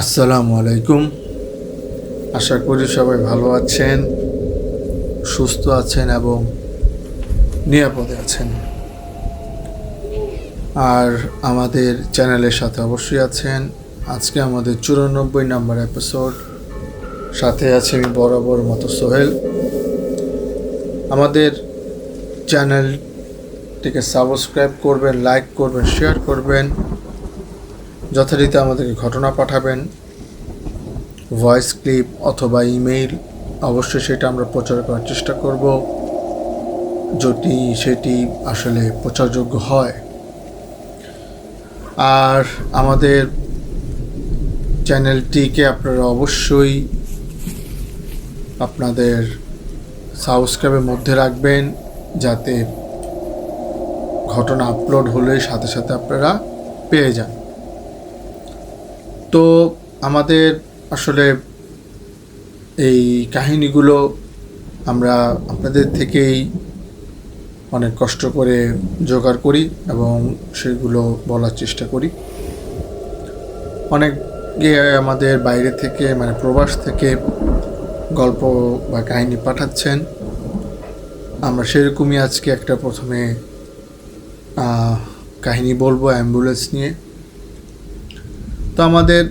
আসসালামু আলাইকুম। আশা করি সবাই ভালো আছেন, সুস্থ আছেন এবং নিরাপদে আছেন। আর আমাদের চ্যানেলের সাথে অবশ্যই আছেন। আজকে আমাদের 94 নম্বর এপিসোড। সাথে আছে আমি বরাবর মতো সোহেল। আমাদের চ্যানেলটিকে সাবস্ক্রাইব করবেন, লাইক করবেন, শেয়ার করবেন। যথারীতি আমাদেরকে ঘটনা পাঠাবেন, ভয়েস ক্লিপ অথবা ইমেইল। অবশ্যই সেটা আমরা প্রচার করার চেষ্টা করব যদি সেটি আসলে প্রচারযোগ্য হয়। আর আমাদের চ্যানেলটিকে আপনারা অবশ্যই আপনাদের সাবস্ক্রাইবের মধ্যে রাখবেন, যাতে ঘটনা আপলোড হলে সাথে সাথে আপনারা পেয়ে যান। তো আমাদের আসলে এই কাহিনীগুলো আমরা আপনাদের থেকেই অনেক কষ্ট করে জোগাড় করি এবং সেগুলো বলার চেষ্টা করি। অনেকে আমাদের বাইরে থেকে প্রবাস থেকে গল্প বা কাহিনী পাঠাচ্ছেন। আমরা সেরকমই আজকে একটা প্রথমে কাহিনী বলবো অ্যাম্বুলেন্স নিয়ে। তো আমাদের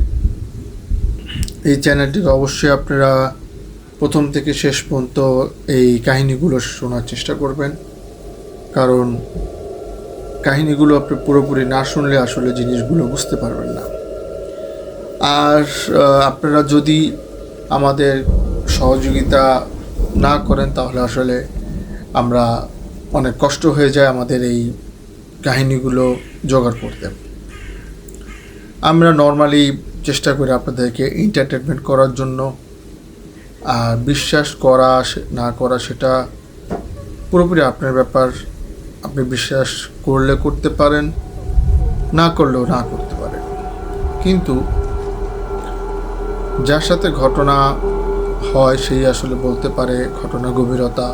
এই চ্যানেলটিকে অবশ্যই আপনারা প্রথম থেকে শেষ পর্যন্ত এই কাহিনীগুলো শোনার চেষ্টা করবেন, কারণ কাহিনীগুলো আপনি পুরোপুরি না শুনলে আসলে জিনিসগুলো বুঝতে পারবেন না। আর আপনারা যদি আমাদের সহযোগিতা না করেন তাহলে আসলে আমরা অনেক কষ্ট হয়ে যায় আমাদের এই কাহিনীগুলো জোগাড় করতে। আমরা নর্মালি চেষ্টা করি আপনাদেরকে এন্টারটেনমেন্ট করার জন্য। আর বিশ্বাস করা না করা সেটা পুরোপুরি আপনার ব্যাপার। আপনি বিশ্বাস করলে করতে পারেন, না করলেও না করতে পারেন। কিন্তু যার সাথে ঘটনা হয় সেই আসলে বলতে পারে ঘটনার গভীরতা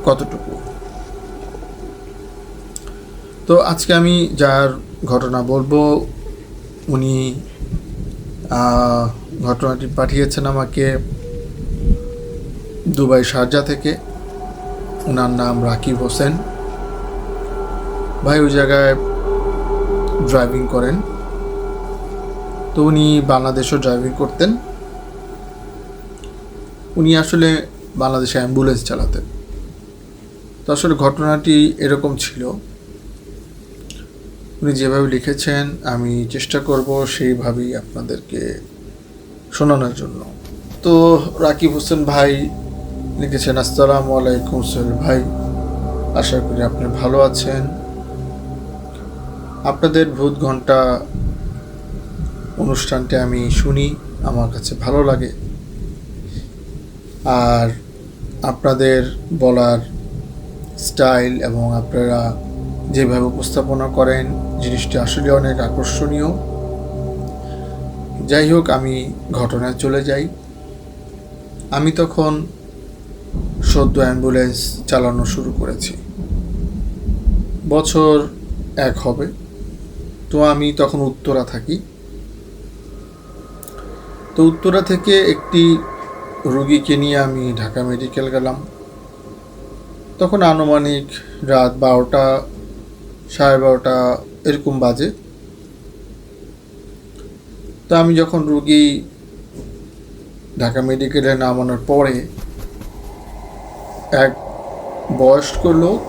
কতটুকু। তো আজকে আমি যার ঘটনা বলবো উনি ঘটনাটি পাঠিয়েছেন আমাকে দুবাই শারজা থেকে। ওনার নাম রাকিব হোসেন। ভাই ওই জায়গায় ড্রাইভিং করেন। তো উনি বাংলাদেশেও ড্রাইভিং করতেন। উনি আসলে বাংলাদেশে অ্যাম্বুলেন্স চালাতেন। তো আসলে ঘটনাটি এরকম ছিল, উনি যেভাবে লিখেছেন আমি চেষ্টা করব সেইভাবেই আপনাদেরকে শোনানোর জন্য। তো রাকিব হোসেন ভাই লিখেছেন, আসসালামু আলাইকুম সোহেল ভাই, আশা করি আপনি ভালো আছেন। আপনাদের ভূত ঘন্টা অনুষ্ঠানটি আমি শুনি, আমার কাছে ভালো লাগে। আর আপনাদের বলার স্টাইল এবং আপনারা যেভাবে উপস্থাপনা করেন জিনিসটি আসলে অনেক আকর্ষণীয়। যাই হোক, আমি ঘটনায় চলে যাই। আমি তখন সদ্য অ্যাম্বুলেন্স চালানো শুরু করেছি, বছর 1 হবে। তো আমি তখন উত্তরা থাকি। তো উত্তরা থেকে একটি রোগীকে নিয়ে আমি ঢাকা মেডিকেল গেলাম। তখন আনুমানিক রাত 12টা, 12:30 এরকম বাজে। তো আমি যখন রোগী ঢাকা মেডিকেলে নামানোর পরে এক বয়স্ক লোক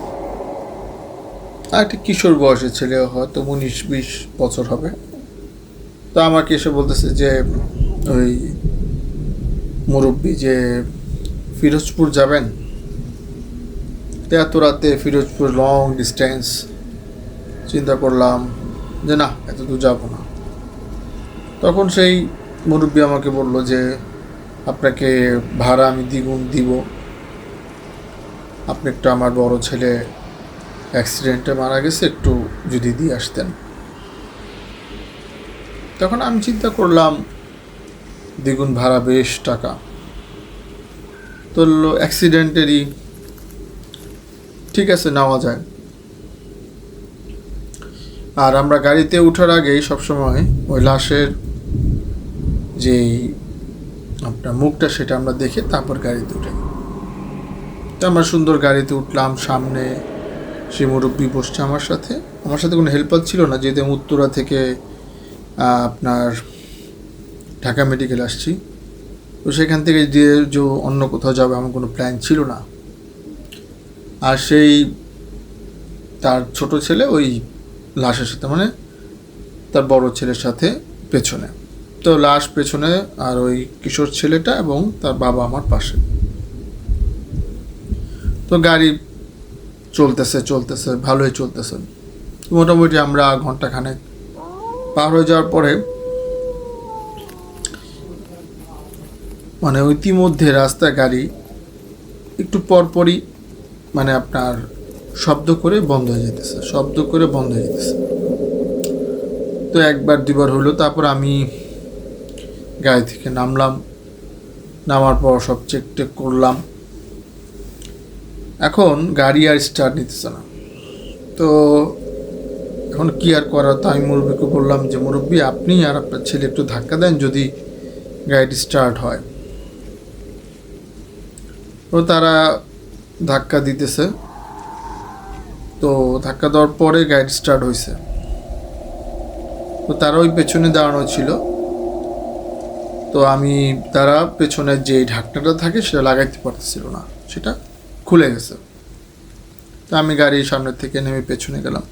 আর একটি কিশোর বয়সের ছেলে, হয়তো 19-20 বছর হবে, তো আমাকে এসে বলতেছে যে ওই মুরব্বী যে ফিরোজপুর যাবেন। তো এত রাতে ফিরোজপুর লং ডিস্টেন্স, চিন্তা করলাম যে না, এত দূর যাবো না। তখন সেই মুরব্বী আমাকে বলল যে আপনাকে ভাড়া আমি দ্বিগুণ দিব, আপনি একটু আমার বড় ছেলে অ্যাক্সিডেন্টে মারা গেছে, একটু যদি দিয়ে আসতেন। তখন আমি চিন্তা করলাম দ্বিগুণ ভাড়া, বেশ টাকা। তো অ্যাক্সিডেন্টেরই, ঠিক আছে, নেওয়া যায়। আর আমরা গাড়িতে ওঠার আগেই সবসময় ওই লাশের যে আপনার মুখটা, সেটা আমরা দেখে তারপর গাড়িতে উঠে। তো আমরা সুন্দর গাড়িতে উঠলাম। সামনে সে মুরব্বী বসছে আমার সাথে। আমার সাথে কোনো হেল্পার ছিল না, যেহেতু আমি উত্তরা থেকে আপনার ঢাকা মেডিকেল আসছি। তো সেখান থেকে যে অন্য কোথাও যাবে আমার কোনো প্ল্যান ছিল না। আর সেই তার ছোট ছেলে ওই লাশের সাথে, মানে তার বড় ছেলের সাথে পেছনে। তো লাশ পেছনে, আর ওই কিশোর ছেলেটা এবং তার বাবা আমার পাশে। তো গাড়ি চলতেছে ভালোই চলতেছে। মোটামুটি আমরা ঘন্টাখানেক পার হয়ে যাওয়ার পরে মানে ইতিমধ্যে রাস্তায় গাড়ি একটু পরপরই মানে আপনার শব্দ করে বন্ধ হয়ে যেতেছে। তো একবার দুবার হলো। তারপর আমি গাড়ি থেকে নামলাম। নামার পর সব চেক টেক করলাম। এখন গাড়ি আর স্টার্ট নিতেছে না। তো এখন কি আর করার, তো আমি মুরব্বীকে বললাম যে মুরব্বী, আপনি আর আপনার ছেলে একটু ধাক্কা দেন, যদি গাড়িটি স্টার্ট হয়। তো তারা ধাক্কা দিতেছে। তো ধাক্কা দেওয়ার পরে গাড়ি স্টার্ট হয়েছে। তো তারা ওই পেছনে দাঁড়ানো ছিল। তো তারা পেছনে যে ঢাকনাটা থাকে সেটা লাগাইতে পারতেছিল না, সেটা খুলে গেছে। তো আমি গাড়ির সামনে থেকে নেমে পেছনে গেলাম।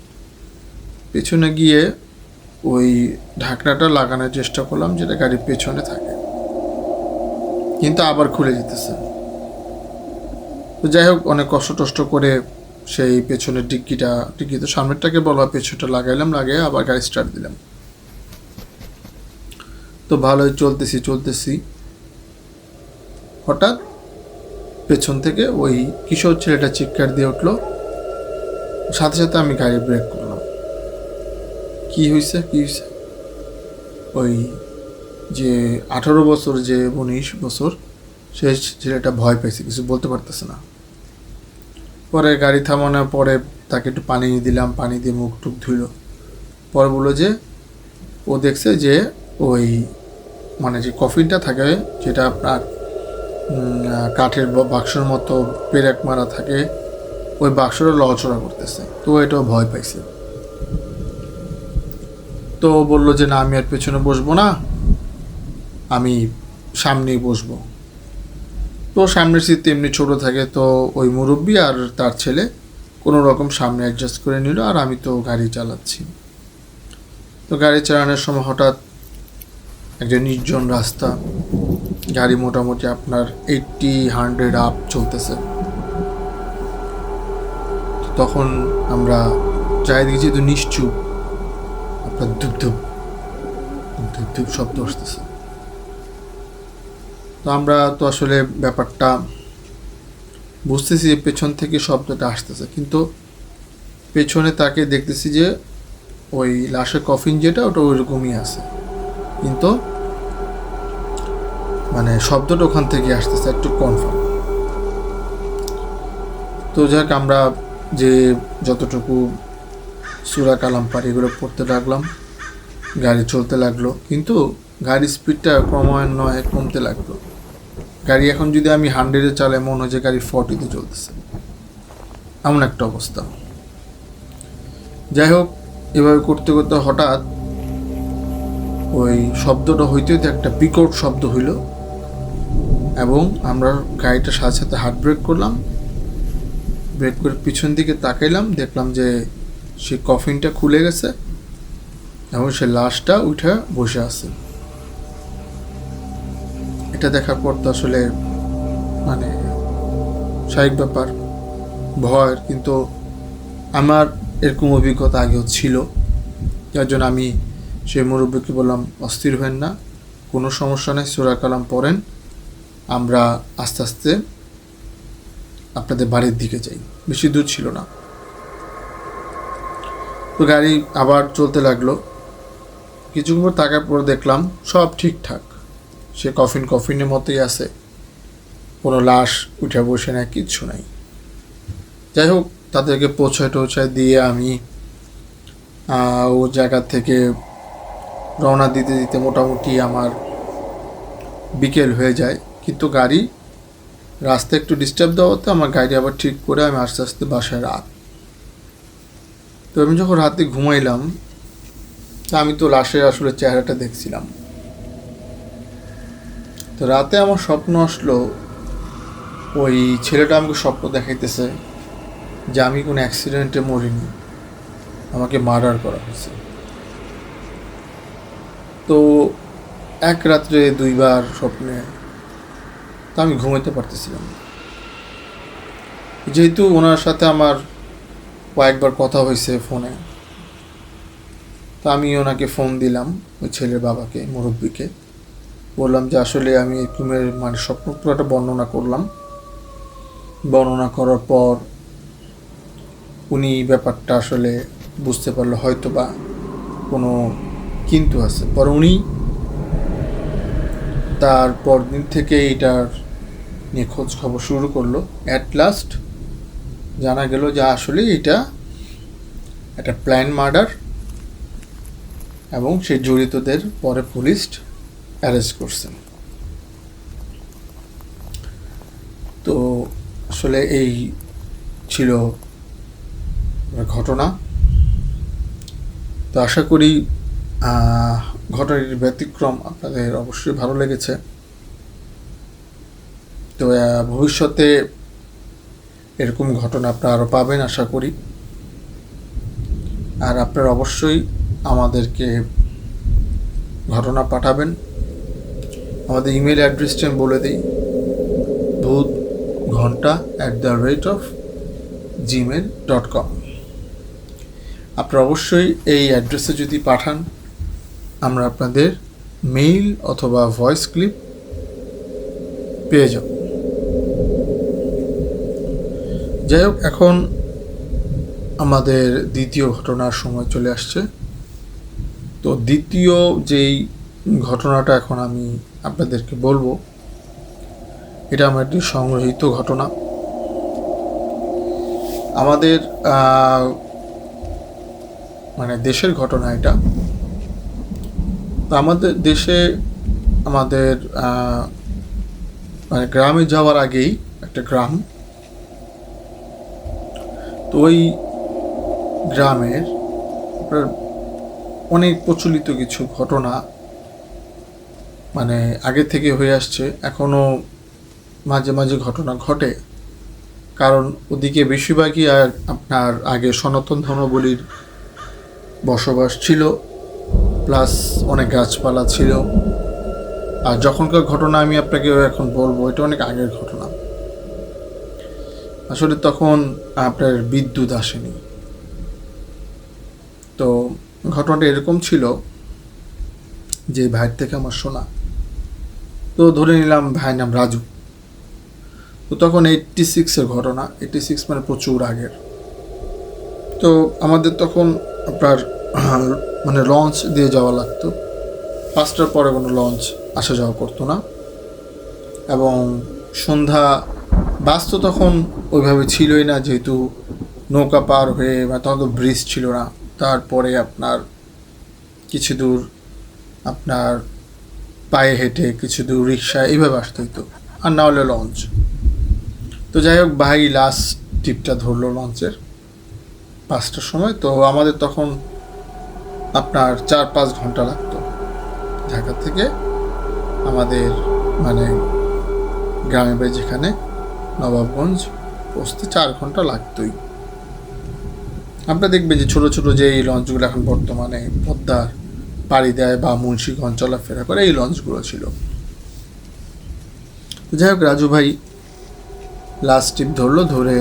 পেছনে গিয়ে ওই ঢাকনাটা লাগানোর চেষ্টা করলাম, যেটা গাড়ির পেছনে থাকে, কিন্তু আবার খুলে যেতেছে। তো যাই হোক, অনেক কষ্ট করে সেই পেছনের ডিগ্গি তো সামনেরটাকে বলা হয়, পেছনটা লাগিয়ে আবার গাড়ি স্টার্ট দিলাম। তো ভালোই চলতেছি। হঠাৎ পেছন থেকে ওই কিশোর ছেলেটা চিৎকার দিয়ে উঠলো। সাথে সাথে আমি গাড়ি ব্রেক করলাম। কি হয়েছে ওই যে 18 বছর, যে 19 বছর, সেই ছেলেটা ভয় পেয়েছে, কিছু বলতে পারতেছে না। পরে গাড়ি থামানোর পরে তাকে একটু পানি দিলাম, পানি দিয়ে মুখ টুক ধুইল। পরে বললো যে ও দেখছে যে ওই মানে যে কফিনটা থাকে, যেটা আপনার কাঠের বাক্সের মতো পেরেক মারা থাকে, ওই বাক্সটা লড়াচড়া করতেছে। তো এটাও ভয় পাইছে। তো বললো যে না, আমি আর পেছনে বসবো না, আমি সামনেই বসবো। তো সামনের সিট এমনি ছোট থাকে। তো ওই মুরব্বী আর তার ছেলে কোনো রকম সামনে অ্যাডজাস্ট করে নিল, আর আমি তো গাড়ি চালাচ্ছি। তো গাড়ি চালানোর সময় হঠাৎ একটা নির্জন রাস্তা, গাড়ি মোটামুটি আপনার 80-100 আপ চলতেছে। তখন আমরা চারিদিকে যেহেতু নিশ্চুপ, আপনার ধুপ ধুপ শব্দ আসতেছে। তো আমরা তো আসলে ব্যাপারটা বুঝতেছি যে পেছন থেকে শব্দটা আসতেছে, কিন্তু পেছনে তাকে দেখতেছি যে ওই লাশের কফিন যেটা, ওটা ওইরকমই আছে, কিন্তু মানে শব্দটা ওখান থেকে আসতেছে একটু কনফার্ম। তো যাক, আমরা যে যতটুকু সূরা কালাম পারি এগুলো পড়তে লাগলাম। গাড়ি চলতে লাগলো, কিন্তু গাড়ির স্পিডটা ক্রমান্বয়ে কমতে লাগলো। গাড়ি এখন যদি আমি 100-এ চালাই, মনে হয় যে গাড়ি 40-তে চলতেছে, এমন একটা অবস্থা। যাই হোক, এভাবে করতে হঠাৎ ওই শব্দটা হইতে একটা বিকট শব্দ হইল, এবং আমরা গাড়িটার সাথে সাথে হার্ট ব্রেক করলাম। ব্রেক করে পিছন দিকে তাকাইলাম, দেখলাম যে সেই কফিনটা খুলে গেছে এবং সে লাশটা উঠে বসে আছে। এটা দেখার পর তো আসলে মানে স্বাভাবিক ব্যাপার, ভয়ের, কিন্তু আমার এরকম অভিজ্ঞতা আগেও ছিল, যার জন্য আমি সেই মুরব্বীকে বললাম, অস্থির হবেন না, কোনো সমস্যা নেই, সূরা কালাম পড়েন, আমরা আস্তে আস্তে আপনাদের বাড়ির দিকে যাই। বেশি দূর ছিল না। তো গাড়ি আবার চলতে লাগলো। কিছুক্ষণ পর তাকার পর দেখলাম সব ঠিকঠাক, সে কফিনের মতোই আছে, কোনো লাশ উঠে বসে নাই, কিচ্ছু নাই। যাই হোক, তাদেরকে পৌঁছায় দিয়ে আমি ও জায়গা থেকে রওনা দিতে মোটামুটি আমার বিকেল হয়ে যায়, কিন্তু গাড়ি রাস্তা একটু ডিস্টার্ব দেওয়াতে আমার গাড়ি আবার ঠিক করে আমি আস্তে আস্তে বাসায় রাত। তো আমি যখন রাতে ঘুমাইলাম, তা আমি তো লাশের আসলে চেহারাটা দেখছিলাম। তো রাতে আমার স্বপ্ন আসলো, ওই ছেলেটা আমাকে স্বপ্ন দেখাইতেছে যে আমি কোনো অ্যাক্সিডেন্টে মরিনি, আমাকে মার্ডার করা হয়েছে। তো এক রাত্রে দুইবার স্বপ্নে, তা আমি ঘুমাইতে পারতেছিলাম না। যেহেতু ওনার সাথে আমার কয়েকবার কথা হয়েছে ফোনে, তা আমি ওনাকে ফোন দিলাম, ওই ছেলের বাবাকে, মুরব্বীকে বললাম যে আসলে আমি এরকমের মানে স্বপ্ন পুরোটা বর্ণনা করলাম। বর্ণনা করার পর উনি ব্যাপারটা আসলে বুঝতে পারলো হয়তো বা কোনো কিন্তু আছে। পরে উনি তারপর দিন থেকে এটার নিয়ে খোঁজ খবর শুরু করলো। অ্যাট লাস্ট জানা গেল যে আসলে এটা একটা প্ল্যান মার্ডার, এবং সেই জড়িতদের পরে পুলিশ অ্যারেস্ট করছেন। তো আসলে এই ছিল ঘটনা। তো আশা করি ঘটনাটির ব্যতিক্রম আপনাদের অবশ্যই ভালো লেগেছে। তো ভবিষ্যতে এরকম ঘটনা আপনারা আরও পাবেন আশা করি। আর আপনারা অবশ্যই আমাদেরকে ঘটনা পাঠাবেন। আমাদের ইমেল অ্যাড্রেসটা আমি বলে দিই, bhutghonta@gmail.com। আপনারা অবশ্যই এই অ্যাড্রেসে যদি পাঠান, আমরা আপনাদের মেইল অথবা ভয়েস ক্লিপ পেয়ে যাব। যাই হোক, এখন আমাদের দ্বিতীয় ঘটনার সময় চলে আসছে। তো দ্বিতীয় যেই ঘটনাটা এখন আমি আপনাদেরকে বলবো, এটা আমার একটি সংগৃহীত ঘটনা। আমাদের মানে দেশের ঘটনা এটা। তো আমাদের দেশে আমাদের মানে গ্রামে যাওয়ার আগেই একটা গ্রাম, তো ওই গ্রামের অনেক প্রচলিত কিছু ঘটনা মানে আগে থেকে হয়ে আসছে, এখনও মাঝে মাঝে ঘটনা ঘটে। কারণ ওদিকে বেশিরভাগই আর আপনার আগে সনাতন ধর্মাবলীর বসবাস ছিল, প্লাস অনেক গাছপালা ছিল। আর যখনকার ঘটনা আমি আপনাকে এখন বলবো, এটা অনেক আগের ঘটনা। আসলে তখন আপনার বিদ্যুৎ আসেনি। তো ঘটনাটা এরকম ছিল যে ভাইয়ের থেকে আমার শোনা। তো ধরে নিলাম ভাইয়ের নাম রাজু। তো তখন 86-এর ঘটনা, 86 মানে প্রচুর আগের। তো আমাদের তখন আপনার মানে লঞ্চ দিয়ে যাওয়া লাগতো। 5টার পরে কোনো লঞ্চ আসা যাওয়া করতো না, এবং সন্ধ্যা বাস তো তখন ওইভাবে ছিলই না, যেহেতু নৌকা পার হয়ে বা তখন তো ব্রিজ ছিল না। তারপরে আপনার কিছু দূর আপনার পায়ে হেঁটে, কিছু দূর রিক্সা, এইভাবে আসতে হতো, আর না হলে লঞ্চ। তো যাই হোক, ভাই লাস্ট ট্রিপটা ধরলো লঞ্চের 5টার সময়। তো আমাদের তখন আপনার 4-5 ঘন্টা লাগতো ঢাকা থেকে আমাদের মানে গ্রামের বাড়ি যেখানে নবাবগঞ্জ পৌঁছতে 4 ঘন্টা লাগতোই। আপনারা দেখবেন যে ছোটো ছোটো যে এই লঞ্চগুলো এখন বর্তমানে পদ্মার পাড়ি দেয় বা মুন্সিগঞ্জ চলাফেরা করে, এই লঞ্চগুলো ছিল। যাই হোক, রাজু ভাই লাস্ট ট্রিপ ধরলো, ধরে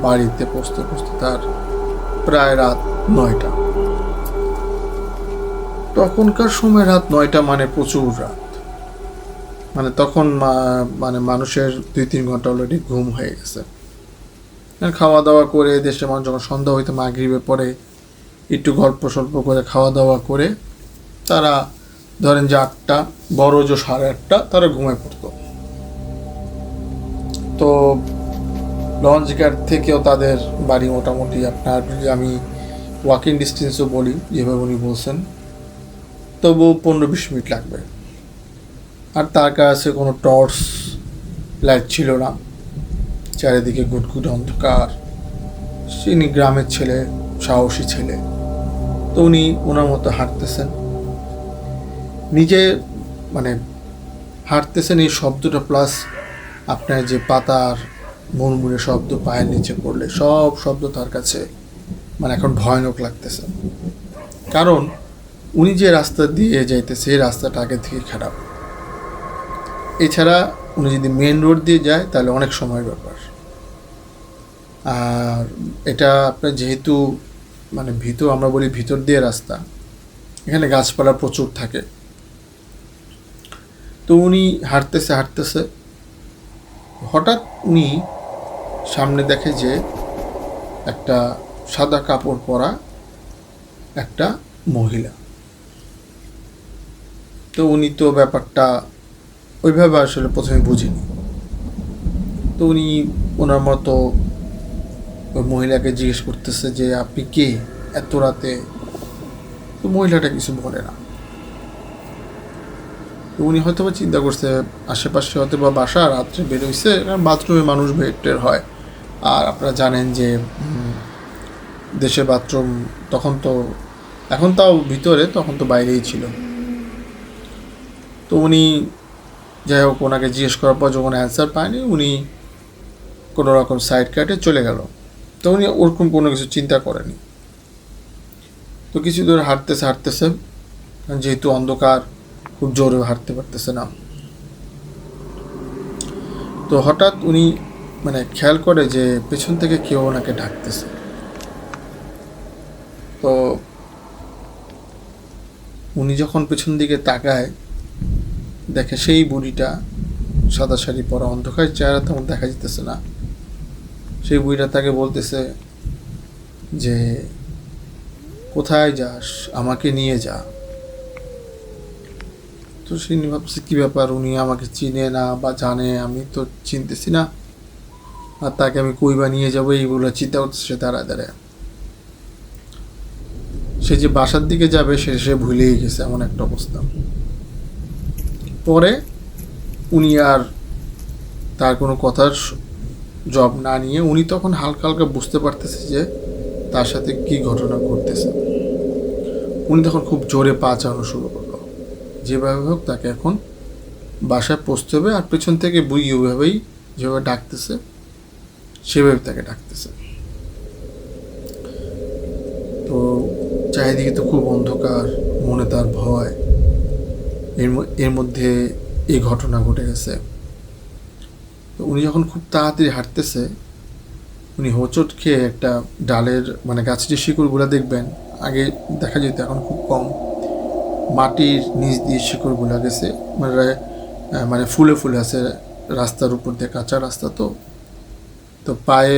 বাড়িতে পৌঁছতে পৌঁছতে তার প্রায় রাত 9টা। তখনকার সময় রাত 9টা মানে প্রচুর রাত, মানে তখন মানে মানুষের 2-3 ঘন্টা অলরেডি ঘুম হয়ে গেছে। খাওয়া দাওয়া করে দেশের মানুষ যখন সন্ধ্যা হইতে মাগরিবের পরে একটু গল্প সল্প করে খাওয়া দাওয়া করে তারা ধরেন যে 8টা, বড় যে 8:30 তারা ঘুমায় পড়তো। তো লঞ্চ ঘাট থেকেও তাদের বাড়ি মোটামুটি আপনার, যদি আমি ওয়াকিং ডিস্টেন্সও বলি যেভাবে উনি বলছেন, তবু 15-20 মিনিট লাগবে। আর তার কাছে কোনো টর্চ লাইট ছিল না, চারিদিকে গুটগুট অন্ধকার। তিনি গ্রামের ছেলে, সাহসী ছেলে, তো উনি ওনার মতো হাঁটতেছেন, নিজে মানে হাঁটতেছেন এই শব্দটা প্লাস আপনার যে পাতার মুড়মুড়ে শব্দ পায়ের নিচে পড়লে সব শব্দ তার কাছে মানে এখন ভয়ানক লাগতেছে। কারণ উনি যে রাস্তা দিয়ে যাইতেছে এই রাস্তাটা আগে থেকে খারাপ। এছাড়া উনি যদি মেন রোড দিয়ে যায় তাহলে অনেক সময়ের ব্যাপার। আর এটা আপনার যেহেতু মানে আমরা বলি ভিতর দিয়ে রাস্তা, এখানে গাছপালা প্রচুর থাকে। তো উনি হাঁটতেছে হঠাৎ উনি সামনে দেখে যে একটা সাদা কাপড় পরা একটা মহিলা। তো উনি তো ব্যাপারটা ওইভাবে আসলে প্রথমে বুঝিনি। তো উনি ওনার মতো ওই মহিলাকে জিজ্ঞেস করতেছে যে আপনি কে, এত রাতে? তো মহিলাটা কিছু বলে না। তো উনি হয়তো বা চিন্তা করছে আশেপাশে হয়তো বা বাসা, রাত্রে বেরোইছে, কারণ বাথরুমে মানুষ বের হয়। আর আপনারা জানেন যে দেশে বাথরুম তখন তো, এখন তাও ভিতরে, তখন তো বাইরেই ছিল। তো উনি যাই হোক ওনাকে জিজ্ঞেস করার পর যখন অ্যান্সার পায়নি, উনি কোনো রকম সাইড কাটে চলে গেল। তো উনি ওরকম কোনো কিছু চিন্তা করেনি। তো কিছু দূর হাঁটতেছে, যেহেতু অন্ধকার, খুব জোরে হাঁটতে পারতেছে না। তো হঠাৎ উনি মানে খেয়াল করে যে পেছন থেকে কেউ ওনাকে ডাকতেছে। তো উনি যখন পেছন দিকে তাকায় দেখে সেই বুড়িটা, সাদা শাড়ি পরা, অন্ধকার, চেহারা তেমন দেখা যেতেছে না। সেই বুড়িটা তাকে বলতেছে যে কোথায় যাস, আমাকে নিয়ে যা। তো সে ভাবছে কী ব্যাপার, উনি আমাকে চিনে না বা জানে, আমি তো চিনতেছি না, আর তাকে আমি কই বা নিয়ে যাবো এইগুলো চিন্তা করতেছে সে দাঁড়ায়। সে যে বাসার দিকে যাবে সে ভুলেই গেছে, এমন একটা অবস্থা। পরে উনি আর তার কোনো কথার জব না নিয়ে উনি তখন হালকা হালকা বুঝতে পারতেছে যে তার সাথে কি ঘটনা ঘটতেছে। উনি তখন খুব জোরে পা চালানো শুরু করলো, যেভাবে হোক তাকে এখন বাসায় পৌঁছতে হবে। আর পেছন থেকে বুঝি ওইভাবেই যেভাবে ডাকতেছে সেভাবে তাকে ডাকতেছে। তো চারিদিকে তো খুব অন্ধকার, মনে তার ভয়। এর মধ্যে এই ঘটনা ঘটে গেছে। তো উনি যখন খুব তাড়াতাড়ি হাঁটতেছে, উনি হোঁচট খেয়ে একটা ডালের মানে গাছের যে শিকড়গুলো দেখবেন আগে দেখা যেত, এখন খুব কম, মাটির নিচ দিয়ে শিকড়গুলো গেছে, মানে ফুলে ফুলে আছে রাস্তার উপর দিয়ে, কাঁচা রাস্তা। তো পায়ে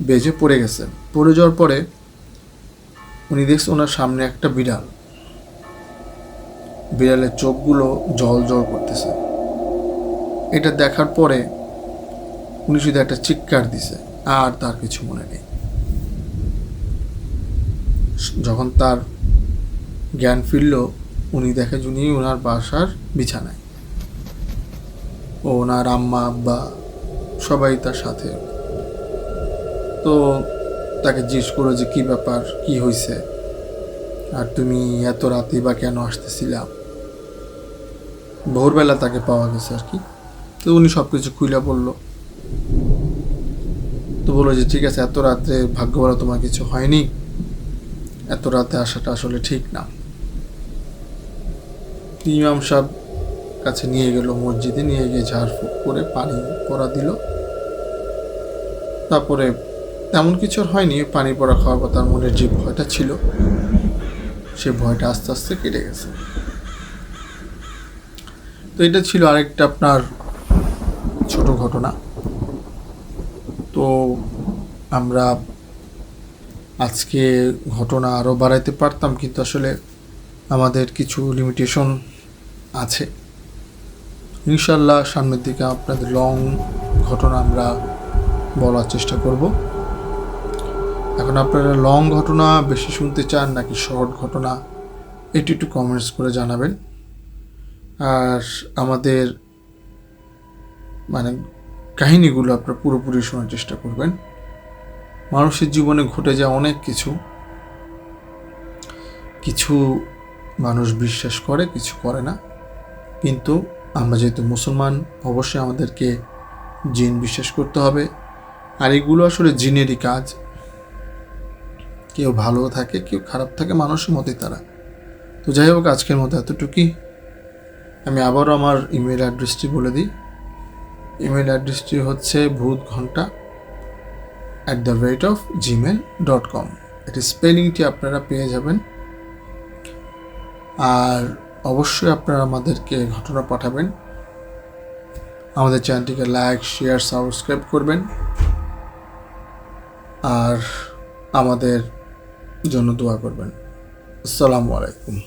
বেজে পড়ে গেছে। পড়ে যাওয়ার পরে উনি দেখছে ওনার সামনে একটা বিড়ালের চোখগুলো জল জল করতেছে। এটা দেখার পরে উনি শুধু একটা চিৎকার দিছে, আর তার কিছু মনে নেই। যখন তার জ্ঞান ফিরল, উনি দেখে উনি ওনার বাসার বিছানায়, ও ওনার আম্মা আব্বা সবাই তার সাথে। তো তাকে জিজ্ঞেস করলো যে কী ব্যাপার, কি হয়েছে, আর তুমি এত রাতে বা কেন আসতেছিলা। ভোরবেলা তাকে পাওয়া গেছে আর কি। তো উনি সব কিছু খুইলা বললো। তো বললো যে ঠিক আছে, এত রাতে ভাগ্য ভালো তোমার কিছু হয়নি, এত রাতে আসাটা আসলে ঠিক না। ইমাম সাহেব কাছে নিয়ে গেল, মসজিদে নিয়ে গিয়ে ঝাড়ফুঁক করে পানি পড়া দিল। তারপরে তেমন কিছু হয়নি, পানি পড়া খাওয়ার পর তার মনের যে ভয়টা ছিল সে ভয়টা আস্তে আস্তে কেটে গেছে। তো এটা ছিল আরেকটা আপনার ছোট ঘটনা। তো আমরা আজকে ঘটনা আরও বাড়াইতে পারতাম, কিন্তু আসলে আমাদের কিছু লিমিটেশন আছে। ইনশাল্লাহ সামনের দিকে আপনাদের লং ঘটনা আমরা বলার চেষ্টা করব। এখন আপনারা লং ঘটনা বেশি শুনতে চান নাকি শর্ট ঘটনা, এটি একটু কমেন্টস করে জানাবেন। আর আমাদের মানে কাহিনীগুলো আপনারা পুরোপুরি শোনার চেষ্টা করবেন। মানুষের জীবনে ঘটে যাওয়া অনেক কিছু, কিছু মানুষ বিশ্বাস করে, কিছু করে না। কিন্তু আমরা যেহেতু মুসলমান, অবশ্যই আমাদেরকে জিন বিশ্বাস করতে হবে। আর এগুলো আসলে জিনেরই কাজ। কেউ ভালো থাকে, কেউ খারাপ থাকে, মানুষের মতোই তারা। তো যাই হোক, আজকের মতো এতটুকুই। আমি আবারও আমার ইমেল অ্যাড্রেসটি বলে দিই। ইমেল অ্যাড্রেসটি হচ্ছে bhuthghanta@gmail.com। এটি স্পেলিংটি আপনারা পেয়ে যাবেন। আর অবশ্যই আপনারা আমাদেরকে ঘটনা পাঠাবেন। আমাদের চ্যানেলটিকে লাইক, শেয়ার, সাবস্ক্রাইব করবেন। আর আমাদের জন্য দোয়া করবেন। আসসালামু আলাইকুম।